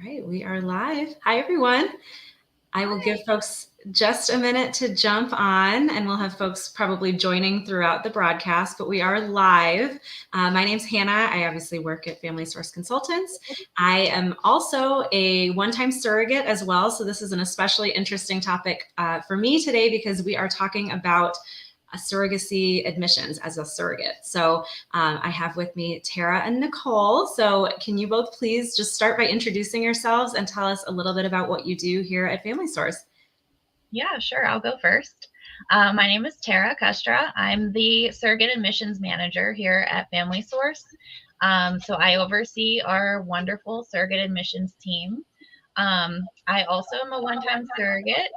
right, we are live. Hi, everyone. I will give folks just a minute to jump on, and we'll have folks probably joining throughout the broadcast, but we are live. My name's Hannah. I obviously work at Family Source Consultants. I am also a one-time surrogate as well, so this is an especially interesting topic for me today because we are talking about surrogacy admissions as a surrogate. So I have with me Tara and Nicole. So can you both please just start by introducing yourselves and tell us a little bit about what you do here at Family Source? Yeah, sure. I'll go first. My name is Tara Kustra. I'm the surrogate admissions manager here at Family Source. So I oversee our wonderful surrogate admissions team. I also am a one-time surrogate.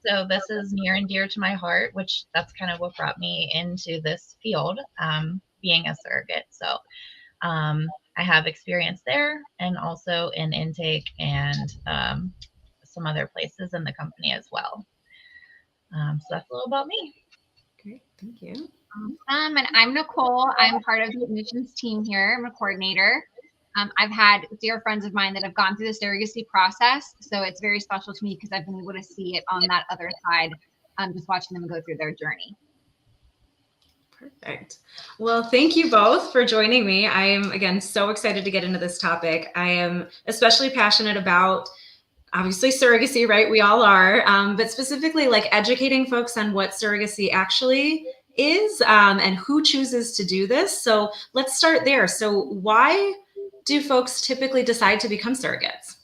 So this is near and dear to my heart, which that's kind of what brought me into this field, being a surrogate. So I have experience there and also in intake and some other places in the company as well. So that's a little about me. Great, thank you. And I'm Nicole. I'm part of the admissions team here. I'm a coordinator. I've had dear friends of mine that have gone through the surrogacy process, so it's very special to me because I've been able to see it on that other side, just watching them go through their journey. Perfect. Well, thank you both for joining me. I am, again, so excited to get into this topic. I am especially passionate about obviously surrogacy, right? We all are, but specifically like educating folks on what surrogacy actually is and who chooses to do this. So let's start there. So why do folks typically decide to become surrogates?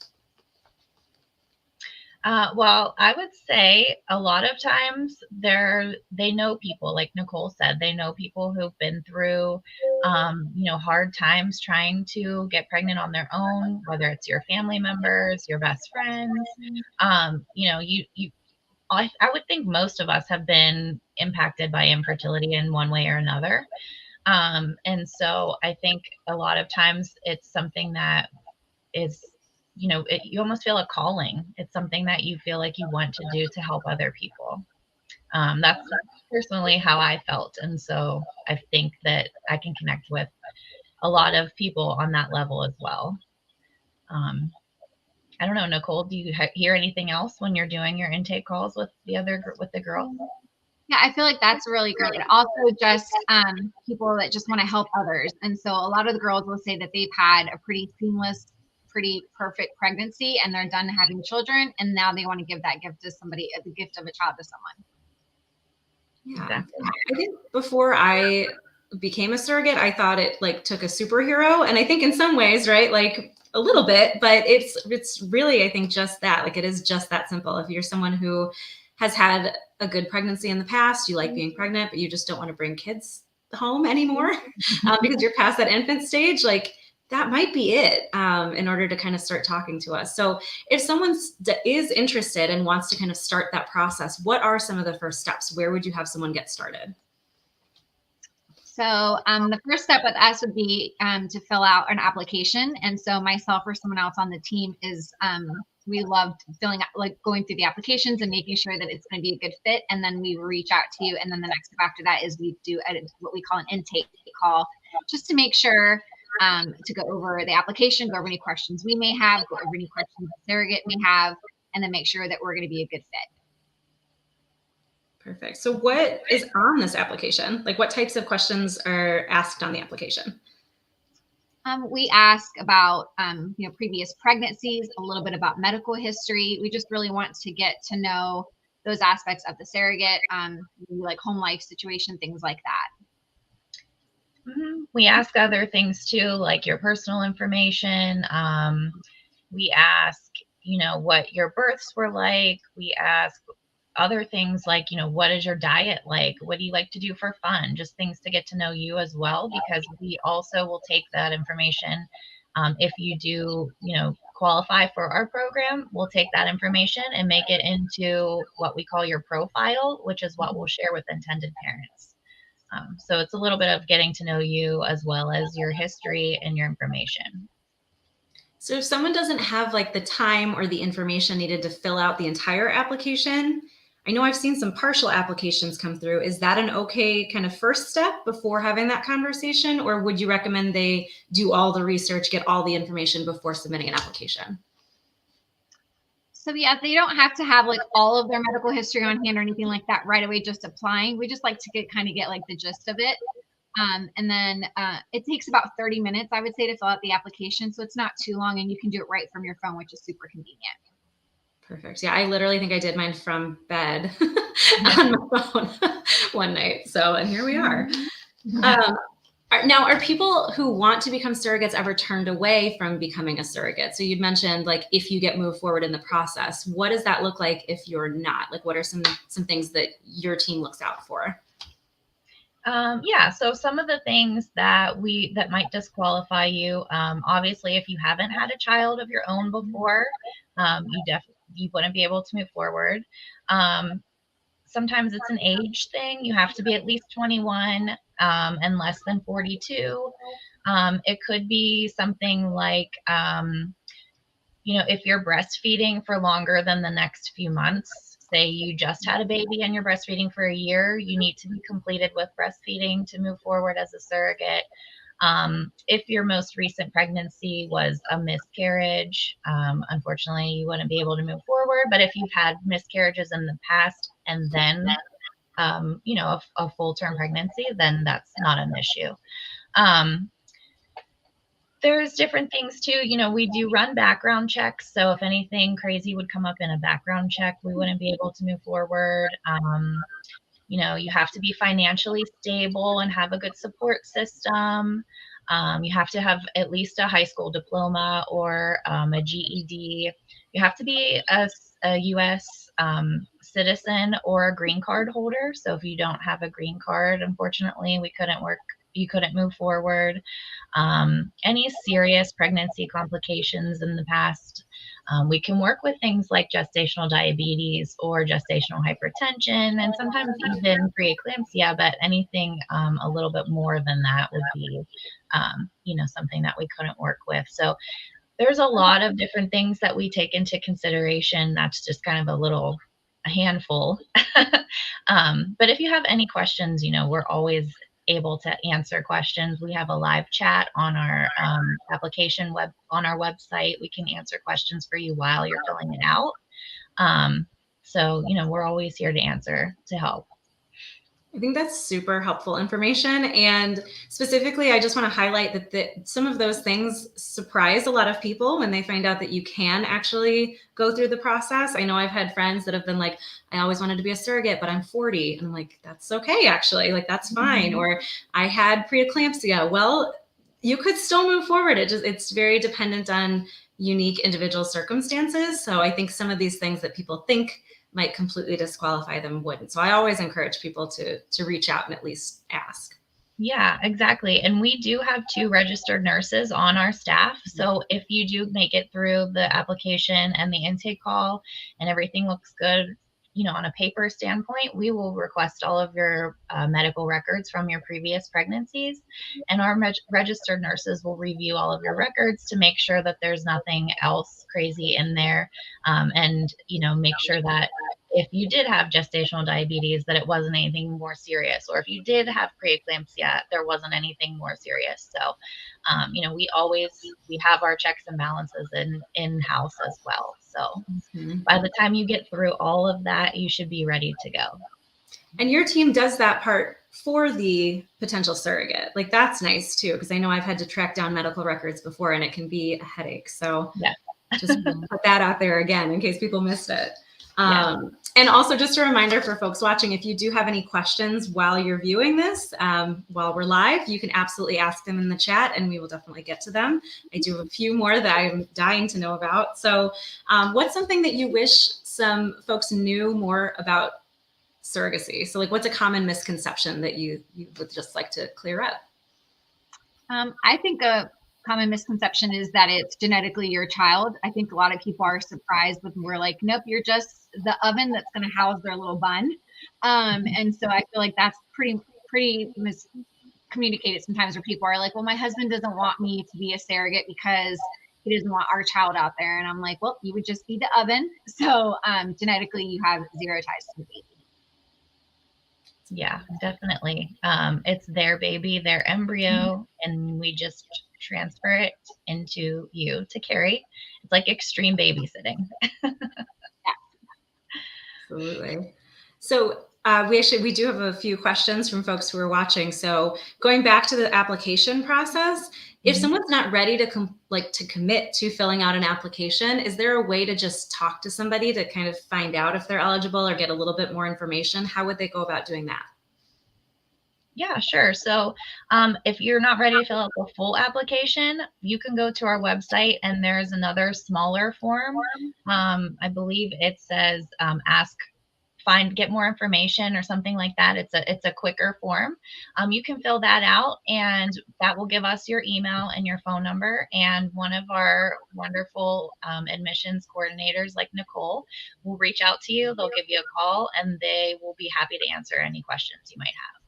Well, I would say a lot of times they know people, like Nicole said, they know people who've been through, hard times trying to get pregnant on their own, whether it's your family members, your best friends. I would think most of us have been impacted by infertility in one way or another. And so I think a lot of times it's something that is, you almost feel a calling. It's something that you feel like you want to do to help other people. That's personally how I felt. And so I think that I can connect with a lot of people on that level as well. I don't know, Nicole, do you hear anything else when you're doing your intake calls with the girls? Yeah, I feel like that's really great. Also, just people that just want to help others. And so a lot of the girls will say that they've had a pretty seamless, pretty perfect pregnancy and they're done having children. And now they want to give that gift to somebody, the gift of a child to someone. Yeah, exactly. I think before I became a surrogate, I thought it like took a superhero. And I think in some ways, right, like a little bit, but it's really, I think, just that. Like it is just that simple. If you're someone who has had a good pregnancy in the past, you like being pregnant, but you just don't want to bring kids home anymore because you're past that infant stage, like that might be it in order to kind of start talking to us. So if someone is interested and wants to kind of start that process, what are some of the first steps? Where would you have someone get started? So the first step with us would be to fill out an application. And so myself or someone else on the team is we loved filling out, like going through the applications and making sure that it's going to be a good fit. And then we reach out to you. And then the next step after that is we do what we call an intake call, just to make sure to go over the application, go over any questions we may have, go over any questions the surrogate may have, and then make sure that we're going to be a good fit. Perfect. So what is on this application? Like what types of questions are asked on the application? We ask about, previous pregnancies, a little bit about medical history. We just really want to get to know those aspects of the surrogate, like home life situation, things like that. Mm-hmm. We ask other things too, like your personal information. We ask, what your births were like. We ask other things like, what is your diet like? What do you like to do for fun? Just things to get to know you as well, because we also will take that information. If you do, qualify for our program, we'll take that information and make it into what we call your profile, which is what we'll share with intended parents. So it's a little bit of getting to know you as well as your history and your information. So if someone doesn't have like the time or the information needed to fill out the entire application, I know I've seen some partial applications come through. Is that an okay kind of first step before having that conversation? Or would you recommend they do all the research, get all the information before submitting an application? So yeah, they don't have to have like all of their medical history on hand or anything like that right away, just applying. We just like to kind of get like the gist of it. And then it takes about 30 minutes, I would say, to fill out the application. So it's not too long, and you can do it right from your phone, which is super convenient. Perfect. Yeah, I literally think I did mine from bed on my phone one night. So, and here we are. Now, are people who want to become surrogates ever turned away from becoming a surrogate? So you'd mentioned like if you get moved forward in the process, what does that look like if you're not? Like what are some things that your team looks out for? Yeah, so some of the things that might disqualify you, obviously, if you haven't had a child of your own before, you wouldn't be able to move forward. Sometimes it's an age thing. You have to be at least 21 and less than 42. It could be something like, if you're breastfeeding for longer than the next few months, say you just had a baby and you're breastfeeding for a year, you need to be completed with breastfeeding to move forward as a surrogate. If your most recent pregnancy was a miscarriage, unfortunately, you wouldn't be able to move forward. But if you've had miscarriages in the past and then, a full-term pregnancy, then that's not an issue. There's different things too. We do run background checks. So if anything crazy would come up in a background check, we wouldn't be able to move forward. You have to be financially stable and have a good support system. You have to have at least a high school diploma or a GED. You have to be a U.S. Citizen or a green card holder. So if you don't have a green card, unfortunately, you couldn't move forward. Any serious pregnancy complications in the past, we can work with things like gestational diabetes or gestational hypertension, and sometimes even preeclampsia, but anything a little bit more than that would be, something that we couldn't work with. So there's a lot of different things that we take into consideration. That's just kind of a handful. But if you have any questions, we're always able to answer questions. We have a live chat on our application on our website. We can answer questions for you while you're filling it out. So we're always here to help. I think that's super helpful information. And specifically, I just want to highlight that some of those things surprise a lot of people when they find out that you can actually go through the process. I know I've had friends that have been like, I always wanted to be a surrogate, but I'm 40. And I'm like, that's okay, actually. Like, that's fine. Mm-hmm. Or I had preeclampsia. Well, you could still move forward. It's very dependent on unique individual circumstances. So I think some of these things that people think might completely disqualify them wouldn't. So I always encourage people to reach out and at least ask. Yeah, exactly. And we do have 2 registered nurses on our staff. So if you do make it through the application and the intake call and everything looks good, on a paper standpoint, we will request all of your medical records from your previous pregnancies. And our registered nurses will review all of your records to make sure that there's nothing else crazy in there. And make sure that if you did have gestational diabetes, that it wasn't anything more serious, or if you did have preeclampsia, there wasn't anything more serious. So, we have our checks and balances in-house as well. So by the time you get through all of that, you should be ready to go. And your team does that part for the potential surrogate. Like, that's nice too, because I know I've had to track down medical records before and it can be a headache. So yeah. Just put that out there again in case people missed it. And also just a reminder for folks watching, if you do have any questions while you're viewing this, while we're live, you can absolutely ask them in the chat and we will definitely get to them. I do have a few more that I'm dying to know about. So what's something that you wish some folks knew more about surrogacy? So like, what's a common misconception that you would just like to clear up? I think a common misconception is that it's genetically your child. I think a lot of people are surprised when we're like, nope, you're just the oven that's going to house their little bun. And so I feel like that's pretty miscommunicated sometimes, where people are like, well, my husband doesn't want me to be a surrogate because he doesn't want our child out there. And I'm like, well, you would just be the oven. So genetically you have 0 ties to the baby. Yeah, definitely. It's their baby, their embryo, and we just transfer it into you to carry. It's like extreme babysitting. Absolutely. So we do have a few questions from folks who are watching. So going back to the application process, if someone's not ready to commit to filling out an application, is there a way to just talk to somebody to kind of find out if they're eligible or get a little bit more information? How would they go about doing that? Yeah, sure. So if you're not ready to fill out the full application, you can go to our website and there's another smaller form. I believe it says get more information or something like that. It's a quicker form. You can fill that out and that will give us your email and your phone number. And one of our wonderful admissions coordinators like Nicole will reach out to you. They'll give you a call and they will be happy to answer any questions you might have.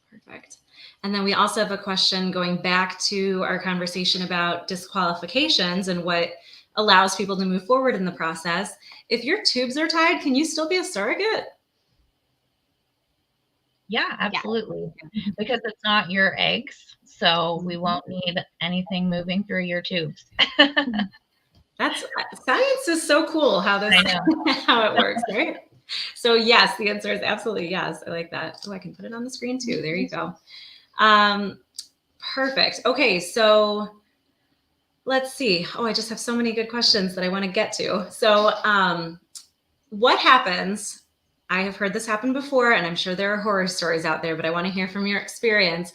Perfect. And then we also have a question going back to our conversation about disqualifications and what allows people to move forward in the process. If your tubes are tied, can you still be a surrogate? Yeah, absolutely. Yeah. Because it's not your eggs, so we won't need anything moving through your tubes. That's science is so cool how it works, right? So yes, the answer is absolutely yes. I like that. Oh, I can put it on the screen too. There you go. Perfect. Okay, so let's see. Oh, I just have so many good questions that I want to get to. So what happens? I have heard this happen before, and I'm sure there are horror stories out there, but I want to hear from your experience.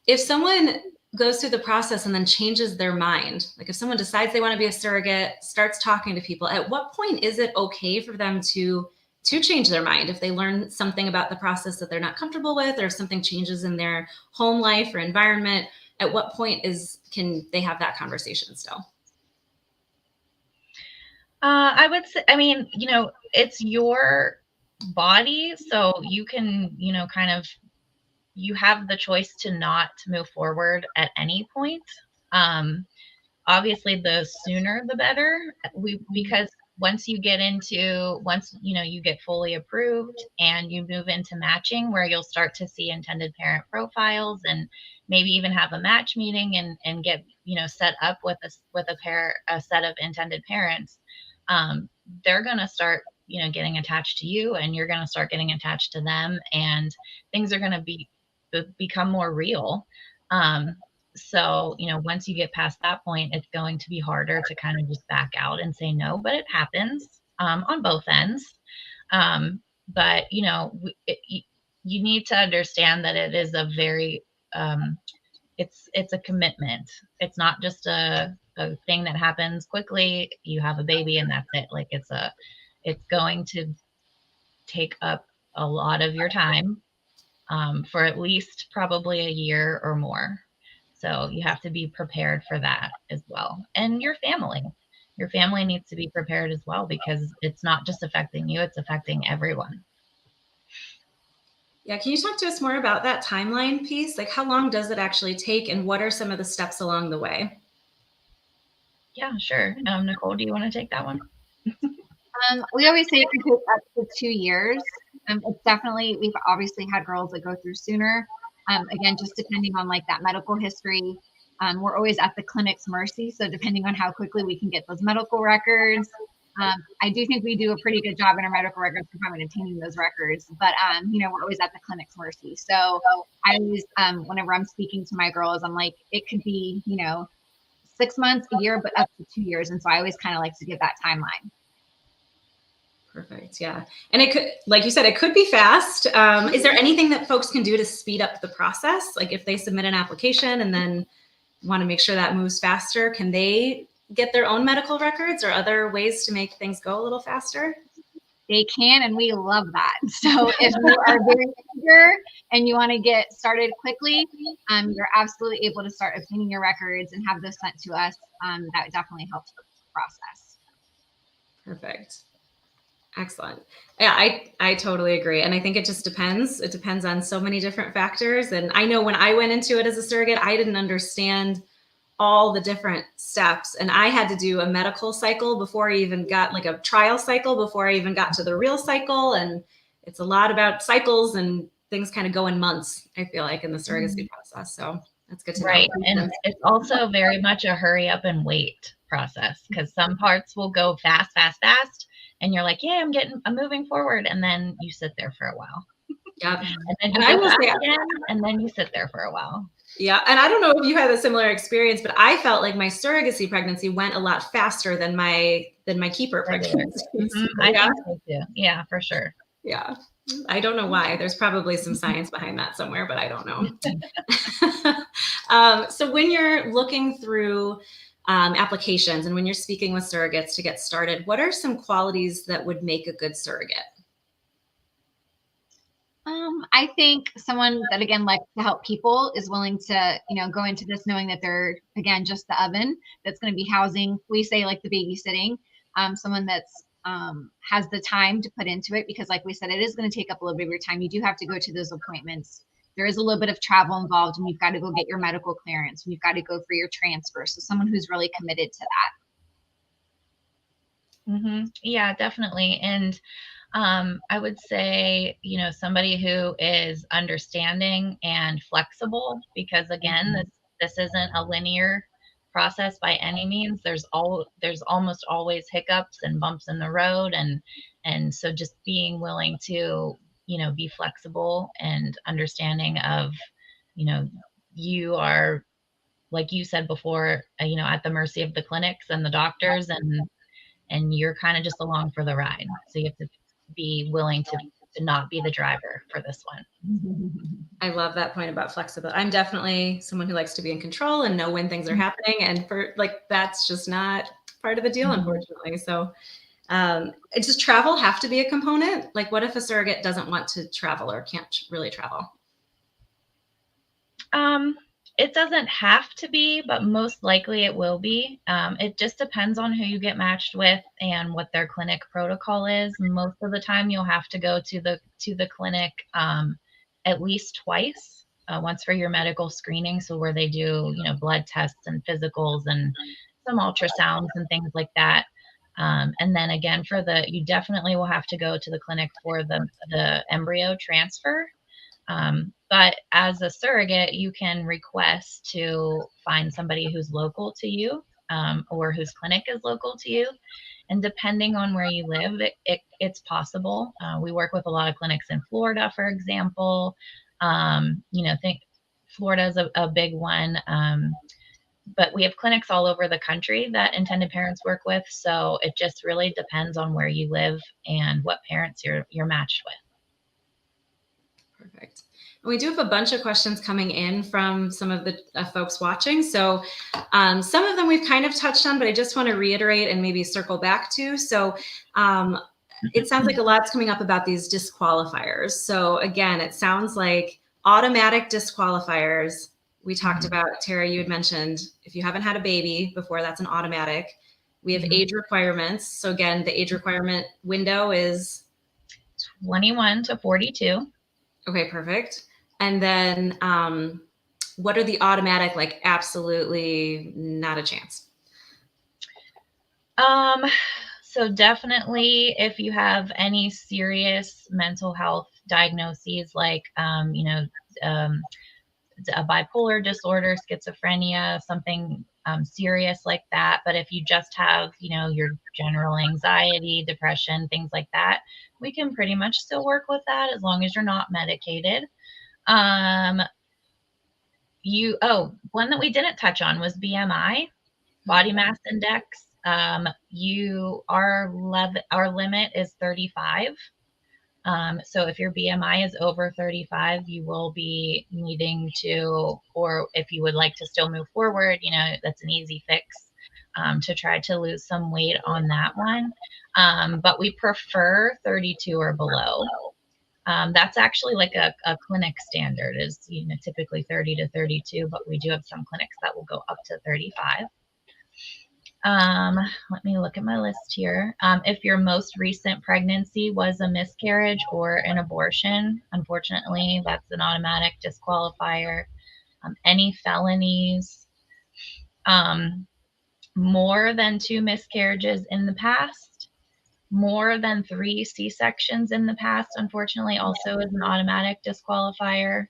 If someone goes through the process and then changes their mind, like if someone decides they want to be a surrogate, starts talking to people, at what point is it okay for them to change their mind if they learn something about the process that they're not comfortable with, or if something changes in their home life or environment? At what point can they have that conversation still? I would say, it's your body, so you can, you have the choice to not move forward at any point. Obviously, the sooner the better. Because once you get fully approved and you move into matching, where you'll start to see intended parent profiles and maybe even have a match meeting and get set up with a set of intended parents. They're going to start getting attached to you, and you're going to start getting attached to them, and things are going to become more real. So, once you get past that point, it's going to be harder to kind of just back out and say no, but it happens on both ends. But, you need to understand that it is a very, it's a commitment. It's not just a thing that happens quickly. You have a baby and that's it. Like it's going to take up a lot of your time for at least probably a year or more. So you have to be prepared for that as well. And your family needs to be prepared as well, because it's not just affecting you, it's affecting everyone. Yeah. Can you talk to us more about that timeline piece? Like, how long does it actually take, and what are some of the steps along the way? Yeah, sure. Nicole, do you want to take that one? We always say it can take up to 2 years. It's definitely, we've obviously had girls that go through sooner. Again, just depending on like that medical history. We're always at the clinic's mercy. So depending on how quickly we can get those medical records, I do think we do a pretty good job in our medical records department obtaining those records, but we're always at the clinic's mercy. So I always, whenever I'm speaking to my girls, I'm like, it could be, 6 months, a year, but up to 2 years. And so I always kind of like to give that timeline. Perfect. Yeah. And it could, like you said, it could be fast. Is there anything that folks can do to speed up the process? Like if they submit an application and then want to make sure that moves faster, can they get their own medical records or other ways to make things go a little faster? They can, and we love that. So if you are very eager and you want to get started quickly, you're absolutely able to start obtaining your records and have those sent to us. That definitely helps the process. Perfect. Excellent. Yeah, I totally agree. And I think it just depends. It depends on so many different factors. And I know when I went into it as a surrogate, I didn't understand all the different steps. And I had to do a medical cycle before I even got, like a trial cycle before I even got to the real cycle. And it's a lot about cycles, and things kind of go in months, I feel like, in the surrogacy process. So That's good to know. Right. And it's also very much a hurry up and wait process, because some parts will go fast, fast, fast. And you're like, yeah, I'm moving forward. And then you sit there for a while. Yep. And then you I go will back say, again, and then you sit there for a while. yeah. And I don't know if you had a similar experience, but I felt like my surrogacy pregnancy went a lot faster than my keeper pregnancy. I think so too. Yeah, for sure. Yeah. I don't know why. There's probably some science behind that somewhere, but I don't know. So when you're looking through applications and when you're speaking with surrogates to get started, what are some qualities that would make a good surrogate? I think someone that, again, likes to help people, is willing to, go into this knowing that they're, again, just the oven that's going to be housing, we say, like the babysitting, someone that's has the time to put into it, because like we said, it is going to take up a little bit of your time. You do have to go to those appointments. There is a little bit of travel involved, and you've got to go get your medical clearance, and you've got to go for your transfer. So someone who's really committed to that. Yeah, definitely. And I would say, somebody who is understanding and flexible, because again, this isn't a linear process by any means. There's almost always hiccups and bumps in the road. And so just being willing to, be flexible and understanding of, you are, like you said before, at the mercy of the clinics and the doctors, and you're kind of just along for the ride. So you have to be willing to not be the driver for this one. I love that point about flexibility. I'm definitely someone who likes to be in control and know when things are happening. And that's just not part of the deal, unfortunately. So does travel have to be a component? Like, what if a surrogate doesn't want to travel or can't really travel? It doesn't have to be, but most likely it will be. It just depends on who you get matched with and what their clinic protocol is. Most of the time, you'll have to go to the clinic at least twice. Once for your medical screening, so where they do blood tests and physicals and some ultrasounds and things like that. And then again, you definitely will have to go to the clinic for the embryo transfer. But as a surrogate, you can request to find somebody who's local to you, or whose clinic is local to you. And depending on where you live, it's possible. We work with a lot of clinics in Florida, for example. Think Florida is a big one. But we have clinics all over the country that intended parents work with. So it just really depends on where you live and what parents you're matched with. Perfect. We do have a bunch of questions coming in from some of the folks watching. So some of them we've kind of touched on, but I just want to reiterate and maybe circle back to. So it sounds like a lot's coming up about these disqualifiers. So again, it sounds like automatic disqualifiers. We talked about, Tara, you had mentioned, if you haven't had a baby before, that's an automatic. We have age requirements. So again, the age requirement window is 21 to 42. Okay, perfect. And then what are the automatic, like absolutely not a chance? So definitely if you have any serious mental health diagnoses, like, a bipolar disorder, schizophrenia, something serious like that. But if you just have, your general anxiety, depression, things like that, we can pretty much still work with that as long as you're not medicated. One that we didn't touch on was BMI, body mass index. Our limit is 35. So if your BMI is over 35, you will be needing to, or if you would like to still move forward, that's an easy fix, to try to lose some weight on that one. But we prefer 32 or below. That's actually like a clinic standard is, typically 30 to 32, but we do have some clinics that will go up to 35. Let me look at my list here. If your most recent pregnancy was a miscarriage or an abortion, unfortunately, that's an automatic disqualifier. Any felonies, more than 2 miscarriages in the past, more than 3 C-sections in the past, unfortunately, also is an automatic disqualifier.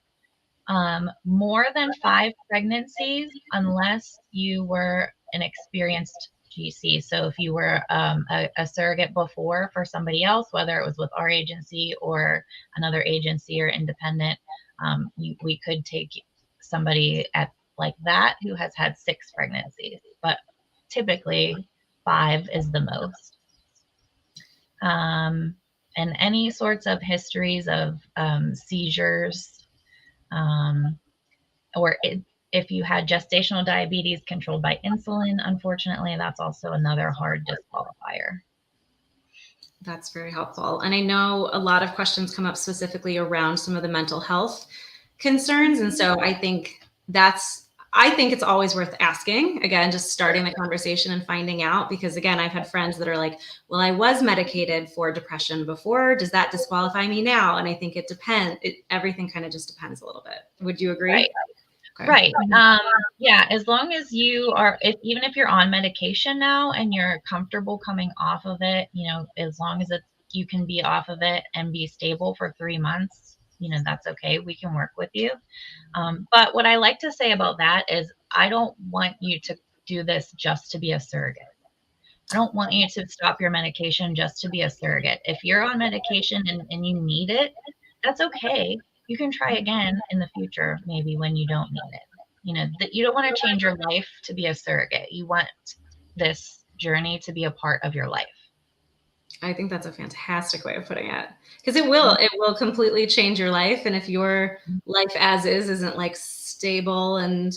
More than 5 pregnancies, unless you were an experienced GC. So if you were a surrogate before for somebody else, whether it was with our agency or another agency or independent, we could take somebody at like that who has had 6 pregnancies, but typically 5 is the most. And any sorts of histories of seizures, or if you had gestational diabetes controlled by insulin, unfortunately, that's also another hard disqualifier. That's very helpful. And I know a lot of questions come up specifically around some of the mental health concerns. And so I think it's always worth asking, again, just starting the conversation and finding out, because again, I've had friends that are like, well, I was medicated for depression before. Does that disqualify me now? And I think it depends. Everything kind of just depends a little bit. Would you agree? Right. Okay. Right. Yeah. As long as you are, even if you're on medication now and you're comfortable coming off of it, as long as you can be off of it and be stable for 3 months, that's okay. We can work with you. But what I like to say about that is I don't want you to do this just to be a surrogate. I don't want you to stop your medication just to be a surrogate. If you're on medication and you need it, that's okay. You can try again in the future, maybe when you don't need it. You don't want to change your life to be a surrogate. You want this journey to be a part of your life. I think that's a fantastic way of putting it, because it will completely change your life. And if your life as is isn't like stable and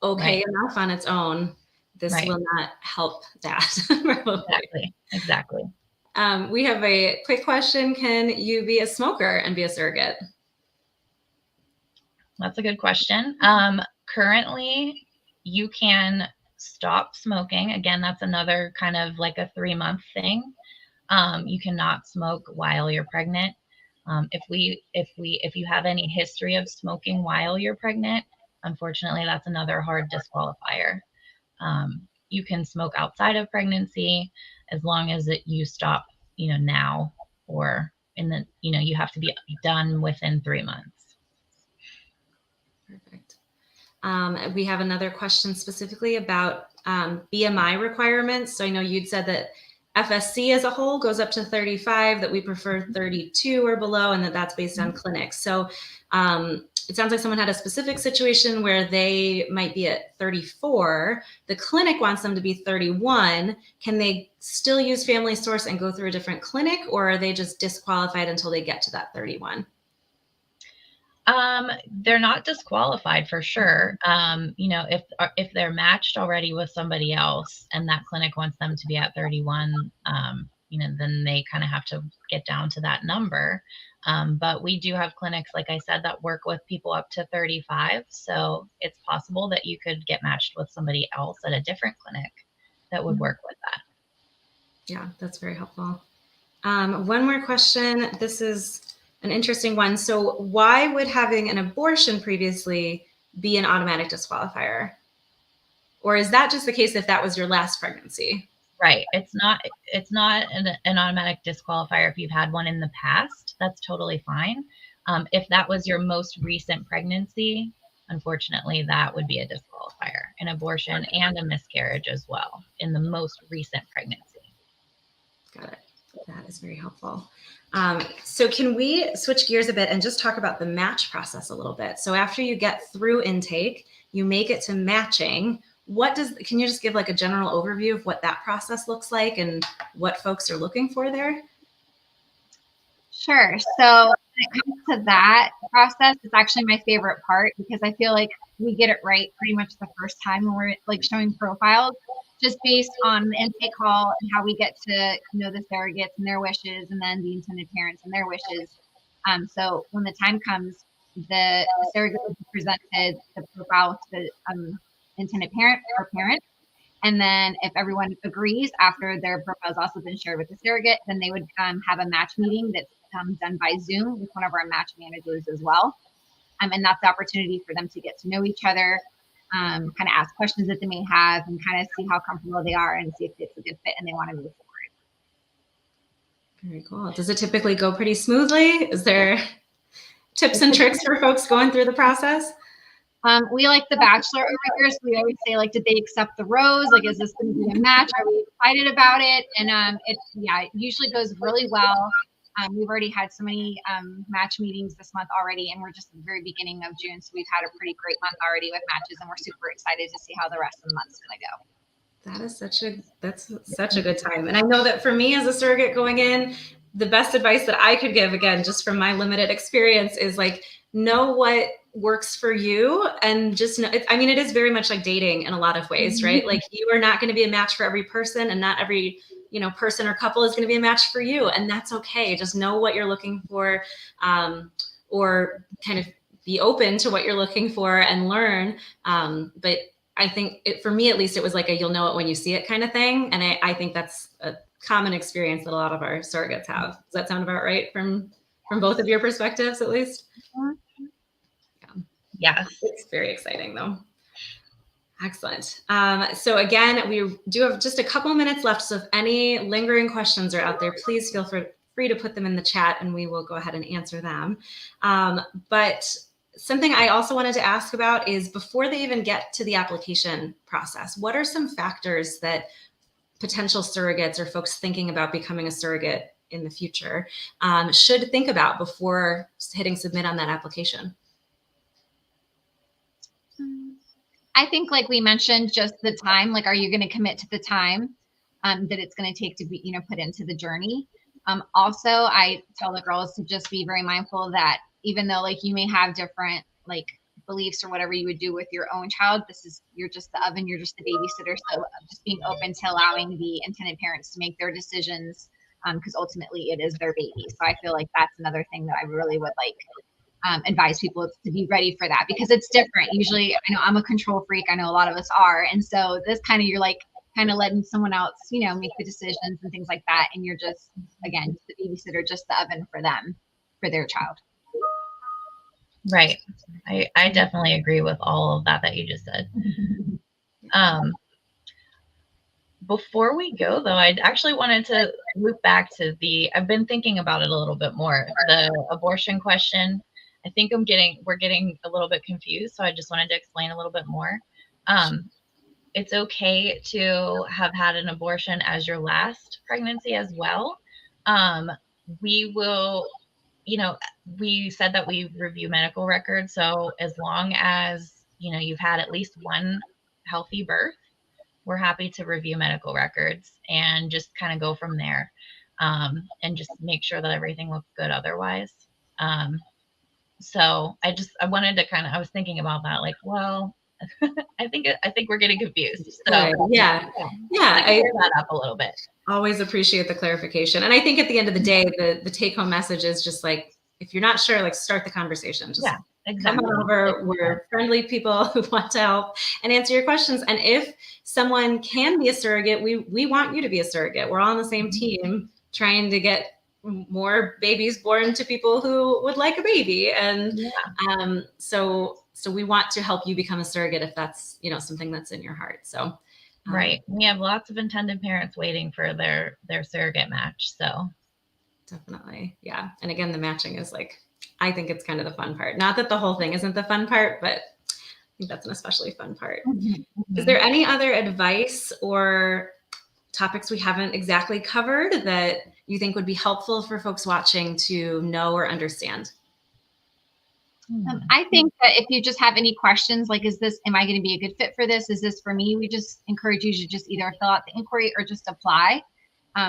okay enough on its own, this will not help that. Exactly. We have a quick question. Can you be a smoker and be a surrogate? That's a good question. Currently, you can stop smoking. Again, that's another kind of like a 3-month thing. You cannot smoke while you're pregnant. If you have any history of smoking while you're pregnant, unfortunately, that's another hard disqualifier. You can smoke outside of pregnancy as long as you stop, now, or you have to be done within 3 months. Perfect. We have another question specifically about BMI requirements. So I know you'd said that FSC as a whole goes up to 35, that we prefer 32 or below, and that's based on clinics. So it sounds like someone had a specific situation where they might be at 34. The clinic wants them to be 31. Can they still use Family Source and go through a different clinic, or are they just disqualified until they get to that 31? They're not disqualified for sure. If they're matched already with somebody else and that clinic wants them to be at 31, then they kind of have to get down to that number. But we do have clinics, like I said, that work with people up to 35. So it's possible that you could get matched with somebody else at a different clinic that would work with that. Yeah, that's very helpful. One more question. This is an interesting one. So why would having an abortion previously be an automatic disqualifier? Or is that just the case if that was your last pregnancy? Right. It's not an automatic disqualifier if you've had one in the past. That's totally fine. If that was your most recent pregnancy, unfortunately, that would be a disqualifier. An abortion and a miscarriage as well in the most recent pregnancy. Got it. That is very helpful. So can we switch gears a bit and just talk about the match process a little bit? So after you get through intake, you make it to matching. Can you just give like a general overview of what that process looks like and what folks are looking for there? Sure. So when it comes to that process, it's actually my favorite part, because I feel like we get it right pretty much the first time when we're like showing profiles, just based on the intake call and how we get to know the surrogates and their wishes, and then the intended parents and their wishes. So when the time comes, the surrogate will be presented the profile to the intended parent or parent. And then if everyone agrees after their profile has also been shared with the surrogate, then they would have a match meeting that's done by Zoom with one of our match managers as well. And that's the opportunity for them to get to know each other, kind of ask questions that they may have, and kind of see how comfortable they are and see if it's a good fit and they want to move forward. Very cool. Does it typically go pretty smoothly? Is there tips and tricks for folks going through the process? We like The Bachelor over here, so we always say, like, did they accept the rose? Like, is this going to be a match? Are we excited about it? And it usually goes really well. We've already had so many match meetings this month already, and we're just at the very beginning of June, so we've had a pretty great month already with matches, and we're super excited to see how the rest of the month's going to go. That's such a good time. And I know that for me as a surrogate going in, the best advice that I could give, again, just from my limited experience, is like, know what works for you, and just know, I mean, it is very much like dating in a lot of ways, right? Like, you are not going to be a match for every person, and not every, person or couple is going to be a match for you. And that's okay. Just know what you're looking for, or kind of be open to what you're looking for and learn. But I think for me, at least, it was like you'll know it when you see it kind of thing. And I think that's a common experience that a lot of our surrogates have. Does that sound about right from both of your perspectives, at least? Yes. It's very exciting, though. Excellent. So again, we do have just a couple minutes left. So if any lingering questions are out there, please feel free to put them in the chat, and we will go ahead and answer them. But something I also wanted to ask about is, before they even get to the application process, what are some factors that potential surrogates or folks thinking about becoming a surrogate in the future should think about before hitting submit on that application? I think, like we mentioned, just the time. Like, are you going to commit to the time that it's going to take to be, put into the journey? Also, I tell the girls to just be very mindful that even though, like, you may have different, like, beliefs or whatever you would do with your own child, you're just the oven, you're just the babysitter. So just being open to allowing the intended parents to make their decisions, because ultimately it is their baby. So I feel like that's another thing that I really would advise people to be ready for that, because it's different. Usually, I know I'm a control freak. I know a lot of us are. And so this kind of, you're like kind of letting someone else, make the decisions and things like that. And you're just, again, the babysitter, just the oven for them, for their child. Right. I definitely agree with all of that you just said. Before we go, though, I actually wanted to loop back to I've been thinking about it a little bit more. The abortion question, I think we're getting a little bit confused. So I just wanted to explain a little bit more. It's okay to have had an abortion as your last pregnancy as well. We will, we said that we review medical records. So as long as, you've had at least one healthy birth, we're happy to review medical records and just kind of go from there, and just make sure that everything looks good otherwise. So I wanted to I was thinking about that, like, well, I think we're getting confused. So yeah. Clear that up a little bit. Always appreciate the clarification. And I think at the end of the day, the take home message is just like, if you're not sure, like, start the conversation. Just come on over. We're friendly people who want to help and answer your questions. And if someone can be a surrogate, we want you to be a surrogate. We're all on the same team trying to get more babies born to people who would like a baby. And so we want to help you become a surrogate if that's, something that's in your heart. So right. We have lots of intended parents waiting for their surrogate match. So definitely. Yeah. And again, the matching is I think it's kind of the fun part. Not that the whole thing isn't the fun part, but I think that's an especially fun part. Is there any other advice or topics we haven't exactly covered that you think would be helpful for folks watching to know or understand? I think that if you just have any questions, like, am I going to be a good fit for this? Is this for me? We just encourage you to just either fill out the inquiry or just apply.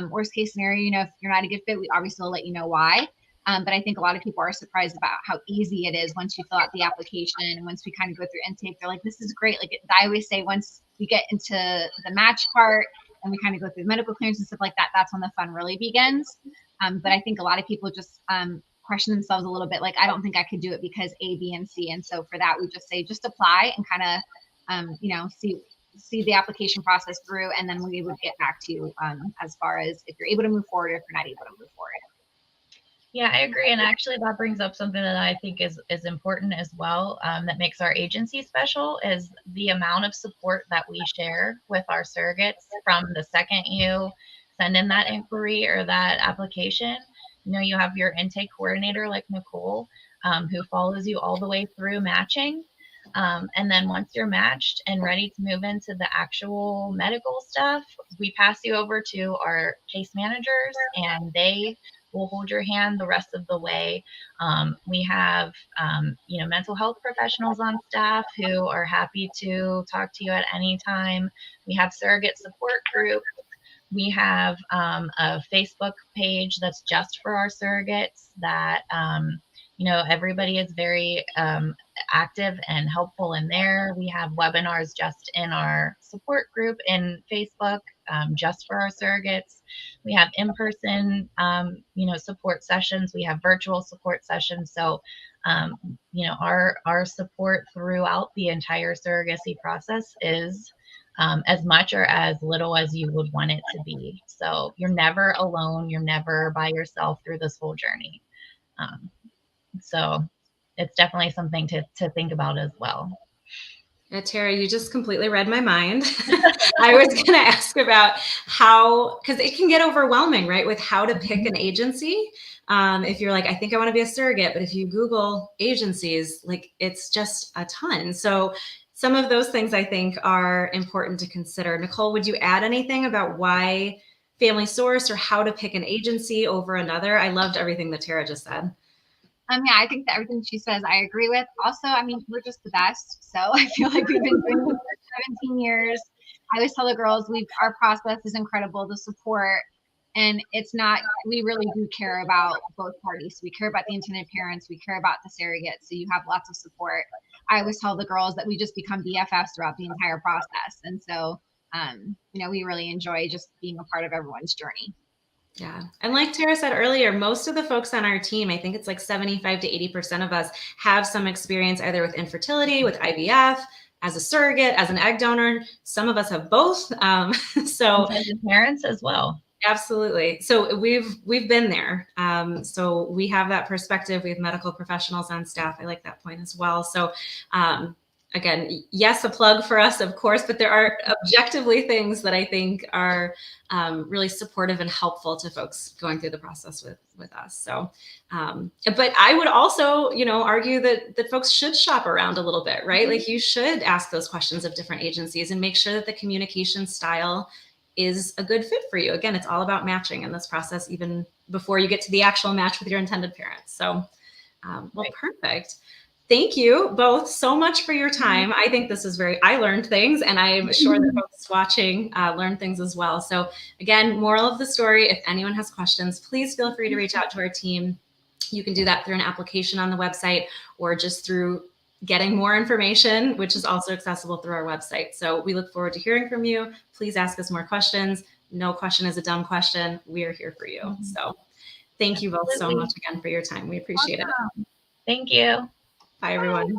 Worst case scenario, if you're not a good fit, we obviously will let you know why. But I think a lot of people are surprised about how easy it is once you fill out the application, and once we kind of go through intake, they're like, this is great. Like, I always say, once we get into the match part and we kind of go through medical clearance and stuff like that, that's when the fun really begins. But I think a lot of people just question themselves a little bit, like, I don't think I could do it because A, B, and C. And so for that, we just say, just apply and kind of, see the application process through. And then we would get back to you as far as if you're able to move forward, or if you're not able to move forward. Yeah, I agree. And actually that brings up something that I think is important as well, that makes our agency special, is the amount of support that we share with our surrogates from the second you send in that inquiry or that application. You have your intake coordinator like Nicole. who follows you all the way through matching. And then once you're matched and ready to move into the actual medical stuff, we pass you over to our case managers, and they will hold your hand the rest of the way. We have, mental health professionals on staff who are happy to talk to you at any time. We have surrogate support groups. We have a Facebook page that's just for our surrogates that, everybody is very active and helpful in there. We have webinars just in our support group in Facebook, just for our surrogates. We have in-person, support sessions. We have virtual support sessions. So, our support throughout the entire surrogacy process is as much or as little as you would want it to be. So you're never alone. You're never by yourself through this whole journey. So it's definitely something to think about as well. Yeah, Tara, you just completely read my mind. I was going to ask about how, because it can get overwhelming, right, with how to pick an agency. If you're like, I think I want to be a surrogate, but if you Google agencies, like it's just a ton. So some of those things I think are important to consider. Nicole, would you add anything about why Family Source or how to pick an agency over another? I loved everything that Tara just said. Yeah, I think that everything she says, I agree with. Also, I mean, we're just the best. So I feel like we've been doing this for 17 years. I always tell the girls, our process is incredible, the support. And it's not, we really do care about both parties. We care about the intended parents. We care about the surrogate. So you have lots of support. I always tell the girls that we just become BFFs throughout the entire process. And so, we really enjoy just being a part of everyone's journey. Yeah. And like Tara said earlier, most of the folks on our team, I think it's like 75 to 80% of us have some experience either with infertility, with IVF, as a surrogate, as an egg donor. Some of us have both. So parents as well. Absolutely. So we've been there. So we have that perspective. We have medical professionals on staff. I like that point as well. So again, yes, a plug for us, of course, but there are objectively things that I think are really supportive and helpful to folks going through the process with us. So, but I would also, argue that folks should shop around a little bit, right? Like you should ask those questions of different agencies and make sure that the communication style is a good fit for you. Again, it's all about matching in this process, even before you get to the actual match with your intended parents. So, well, perfect. Thank you both so much for your time. I think this is I learned things, and I'm sure that folks watching learned things as well. So again, moral of the story, if anyone has questions, please feel free to reach out to our team. You can do that through an application on the website or just through getting more information, which is also accessible through our website. So we look forward to hearing from you. Please ask us more questions. No question is a dumb question. We are here for you. So thank you both so much again for your time. We appreciate it. Thank you. Bye, everyone.